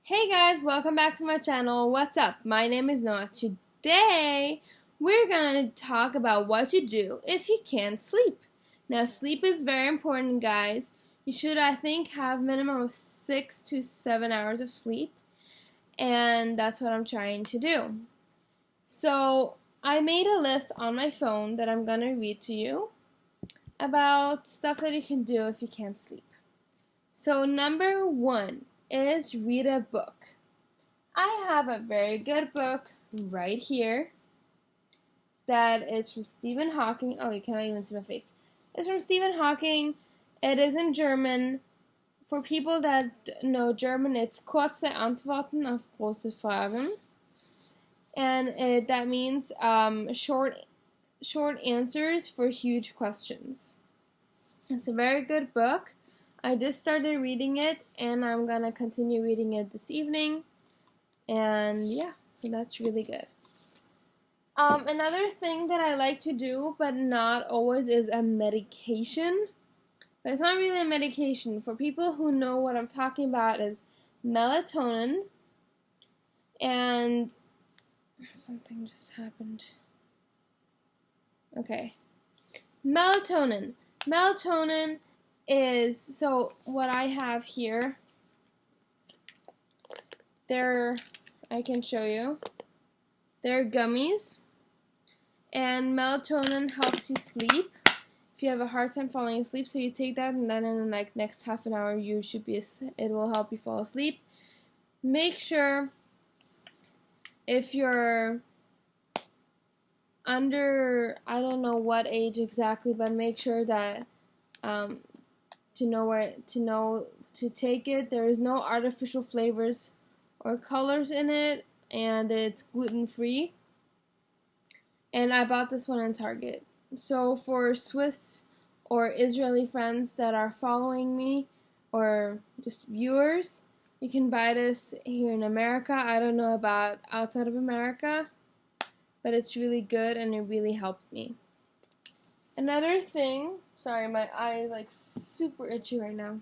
Hey guys, welcome back to my channel. What's up? My name is Noah. Today, we're gonna talk about what to do if you can't sleep. Now, sleep is very important, guys. You should, I think, have minimum of 6 to 7 hours of sleep, and that's what I'm trying to do. So, I made a list on my phone that I'm gonna read to you about stuff that you can do if you can't sleep. So, number 1 is read a book. I have a very good book right here that is from Stephen Hawking. Oh, you cannot even see my face. It's from Stephen Hawking. It is in German. For people that know German, it's Kurze Antworten auf große Fragen. And that means short answers for huge questions. It's a very good book. I just started reading it, and I'm going to continue reading it this evening. And yeah, so that's really good. Another thing that I like to do, but not always, is a medication. But it's not really a medication. For people who know what I'm talking about, is melatonin. And something just happened. Okay. Melatonin. Melatonin is, so what I have here, I can show you, they're gummies, and melatonin helps you sleep if you have a hard time falling asleep. So you take that, and then in the next half an hour it will help you fall asleep. Make sure, if you're under, I don't know what age exactly, but make sure that to take it. There is no artificial flavors or colors in it, and it's gluten-free. And I bought this one in Target. So for Swiss or Israeli friends that are following me, or just viewers, you can buy this here in America. I don't know about outside of America, but it's really good and it really helped me. Another thing, sorry, my eye is like super itchy right now.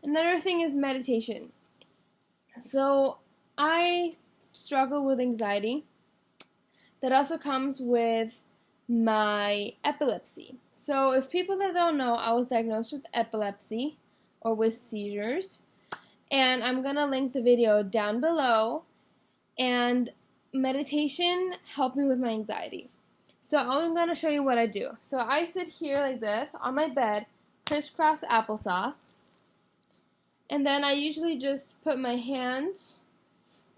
Another thing is meditation. So I struggle with anxiety. That also comes with my epilepsy. So if people that don't know, I was diagnosed with epilepsy or with seizures. And I'm going to link the video down below. And meditation helped me with my anxiety. So I'm going to show you what I do. So I sit here like this on my bed, crisscross applesauce. And then I usually just put my hands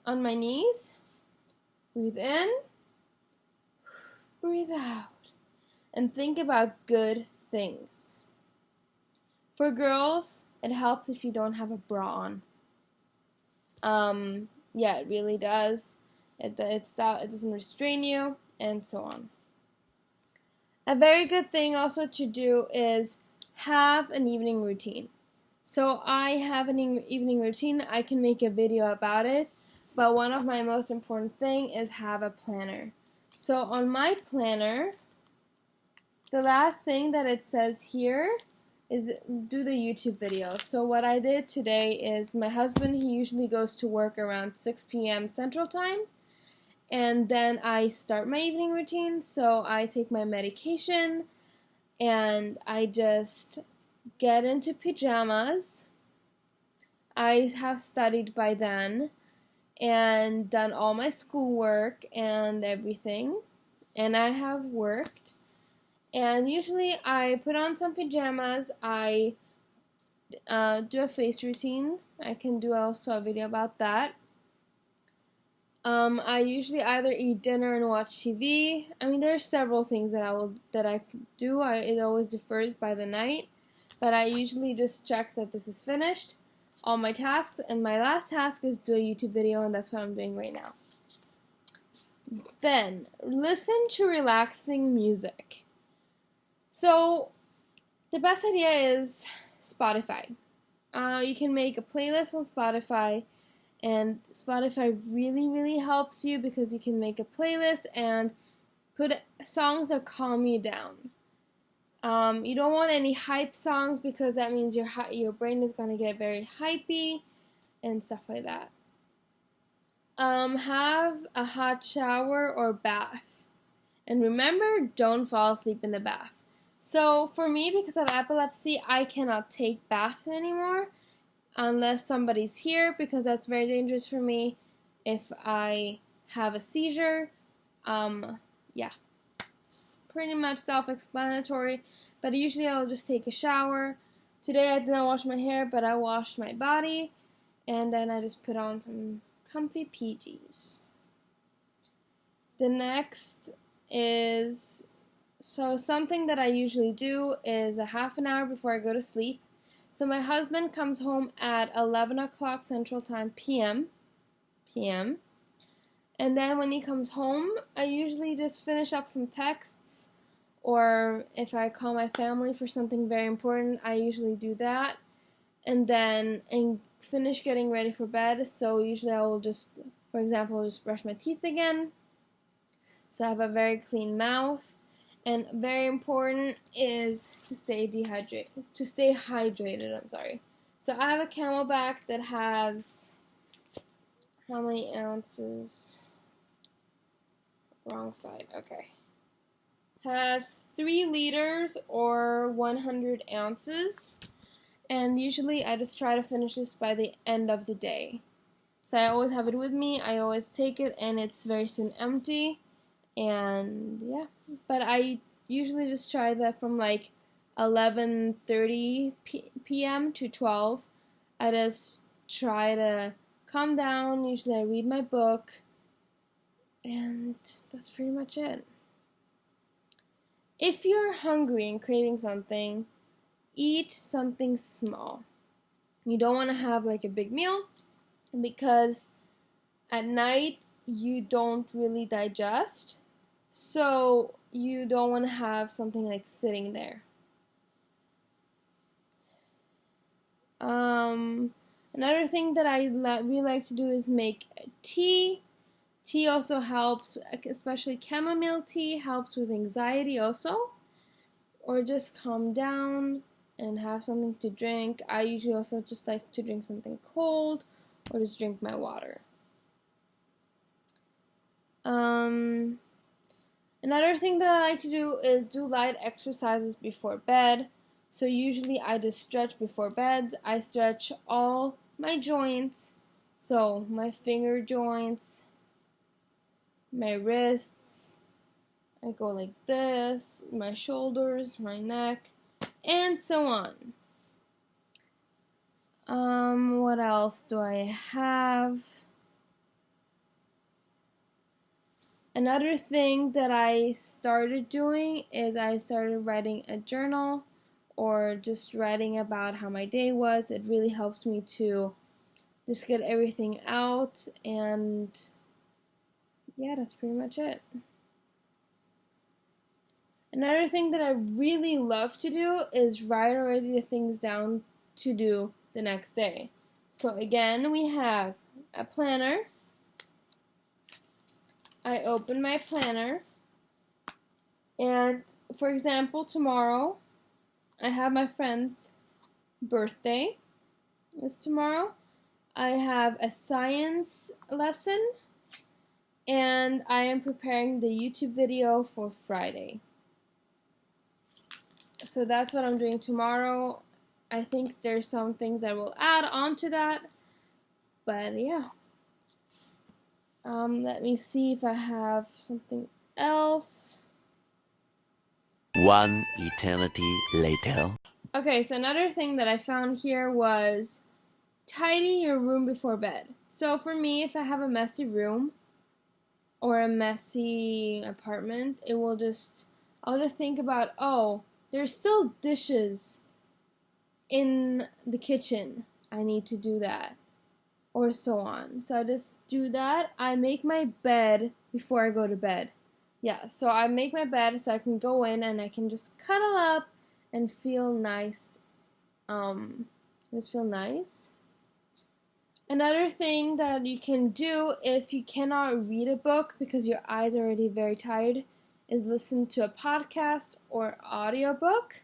on my knees, breathe in, breathe out, and think about good things. For girls, it helps if you don't have a bra on. Yeah, it really does. It doesn't restrain you, and so on. A very good thing also to do is have an evening routine. So I have an evening routine. I can make a video about it, but one of my most important thing is have a planner. So on my planner, the last thing that it says here is do the YouTube video. So what I did today is, my husband, he usually goes to work around 6 p.m. Central Time. And then I start my evening routine. So I take my medication and I just get into pajamas. I have studied by then and done all my schoolwork and everything. And I have worked. And usually I put on some pajamas. I do a face routine. I can do also a video about that. I usually either eat dinner and watch TV. I mean, there are several things that I could do. It always differs by the night, but I usually just check that this is finished, all my tasks, and my last task is do a YouTube video, and that's what I'm doing right now. Then, listen to relaxing music. So, the best idea is Spotify. You can make a playlist on Spotify. And Spotify really, really helps you because you can make a playlist and put songs that calm you down. You don't want any hype songs because that means your brain is going to get very hypey and stuff like that. Have a hot shower or bath. And remember, don't fall asleep in the bath. So for me, because of epilepsy, I cannot take baths anymore unless somebody's here, because that's very dangerous for me if I have a seizure. Yeah, it's pretty much self-explanatory, but usually I'll just take a shower. Today I did not wash my hair, but I washed my body, and then I just put on some comfy PJs. The next is, so something that I usually do is a half an hour before I go to sleep. So my husband comes home at 11 o'clock Central Time p.m. And then when he comes home, I usually just finish up some texts, or if I call my family for something very important, I usually do that. And then finish getting ready for bed. So usually I will just, for example, just brush my teeth again. So I have a very clean mouth. And very important is to stay hydrated. So I have a Camelback that has, how many ounces? Wrong side, okay. Has 3 liters or 100 ounces. And usually I just try to finish this by the end of the day. So I always have it with me, I always take it, and it's very soon empty. And yeah, but I usually just try that from like 11:30 p.m. to 12. I just try to calm down. Usually I read my book, and that's pretty much it. If you're hungry and craving something, eat something small. You don't want to have like a big meal, because at night you don't really digest, so you don't want to have something like sitting there. Another thing that I really like to do is make tea. Tea also helps, especially chamomile tea helps with anxiety also, or just calm down and have something to drink. I usually also just like to drink something cold, or just drink my water. Another thing that I like to do is do light exercises before bed. So usually I just stretch before bed. I stretch all my joints, so my finger joints, my wrists, I go like this, my shoulders, my neck, and so on. What else do I have? Another thing that I started doing is I started writing a journal, or just writing about how my day was. It really helps me to just get everything out, and yeah, that's pretty much it. Another thing that I really love to do is write already the things down to do the next day. So again, we have a planner. I open my planner, and for example, tomorrow I have my friend's birthday. It's tomorrow. I have a science lesson, and I am preparing the YouTube video for Friday. So that's what I'm doing tomorrow. I think there's some things that will add on to that, but yeah. Let me see if I have something else. One eternity later. Okay, so another thing that I found here was tidy your room before bed. So for me, if I have a messy room or a messy apartment, I'll just think about, oh, there's still dishes in the kitchen. I need to do that. Or so on. So I just do that. I make my bed before I go to bed. Yeah, so I make my bed so I can go in and I can just cuddle up and feel nice. Just feel nice. Another thing that you can do if you cannot read a book because your eyes are already very tired is listen to a podcast or audiobook.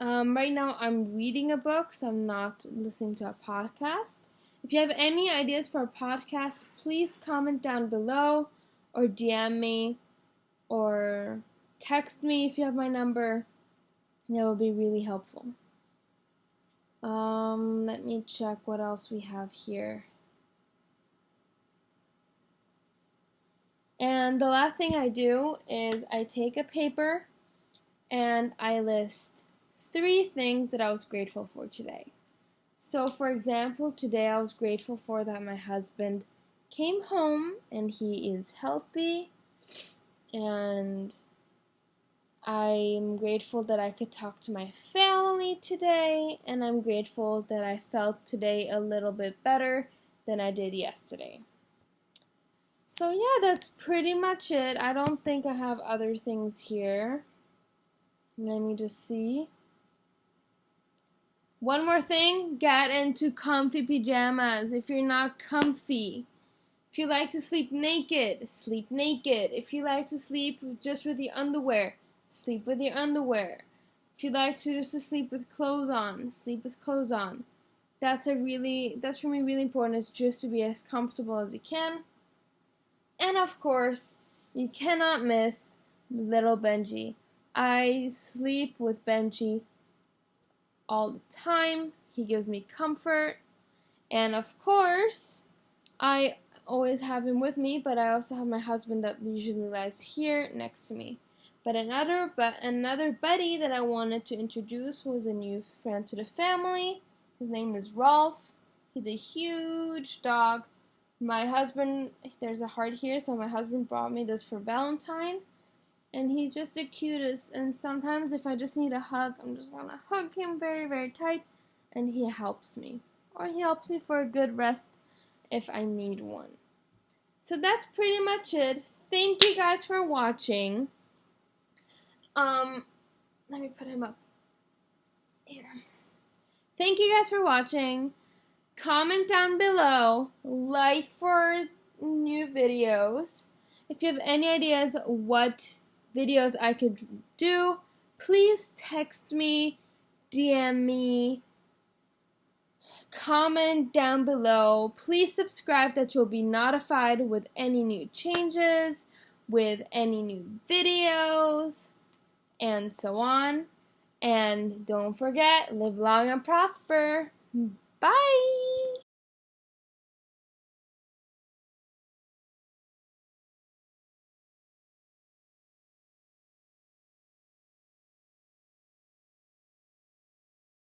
Right now I'm reading a book, so I'm not listening to a podcast. If you have any ideas for a podcast, please comment down below or DM me or text me if you have my number. That would be really helpful. Let me check what else we have here. And the last thing I do is I take a paper and I list 3 things that I was grateful for today. So, for example, today I was grateful for that my husband came home and he is healthy, and I'm grateful that I could talk to my family today, and I'm grateful that I felt today a little bit better than I did yesterday. So yeah, that's pretty much it. I don't think I have other things here. Let me just see. One more thing, get into comfy pajamas if you're not comfy. If you like to sleep naked, sleep naked. If you like to sleep just with your underwear, sleep with your underwear. If you like to just to sleep with clothes on, sleep with clothes on. That's for me really important, is just to be as comfortable as you can. And of course, you cannot miss little Benji. I sleep with Benji all the time. He gives me comfort. And of course, I always have him with me, but I also have my husband that usually lies here next to me. But another buddy that I wanted to introduce was a new friend to the family. His name is Rolf. He's a huge dog. My husband, there's a heart here, so my husband brought me this for Valentine. And he's just the cutest. And sometimes if I just need a hug, I'm just gonna hug him very, very tight. And he helps me. Or he helps me for a good rest if I need one. So that's pretty much it. Thank you guys for watching. Let me put him up here. Thank you guys for watching. Comment down below. Like for new videos. If you have any ideas what videos I could do, please text me, DM me, comment down below. Please subscribe that you'll be notified with any new changes, with any new videos, and so on. And don't forget, live long and prosper. Bye!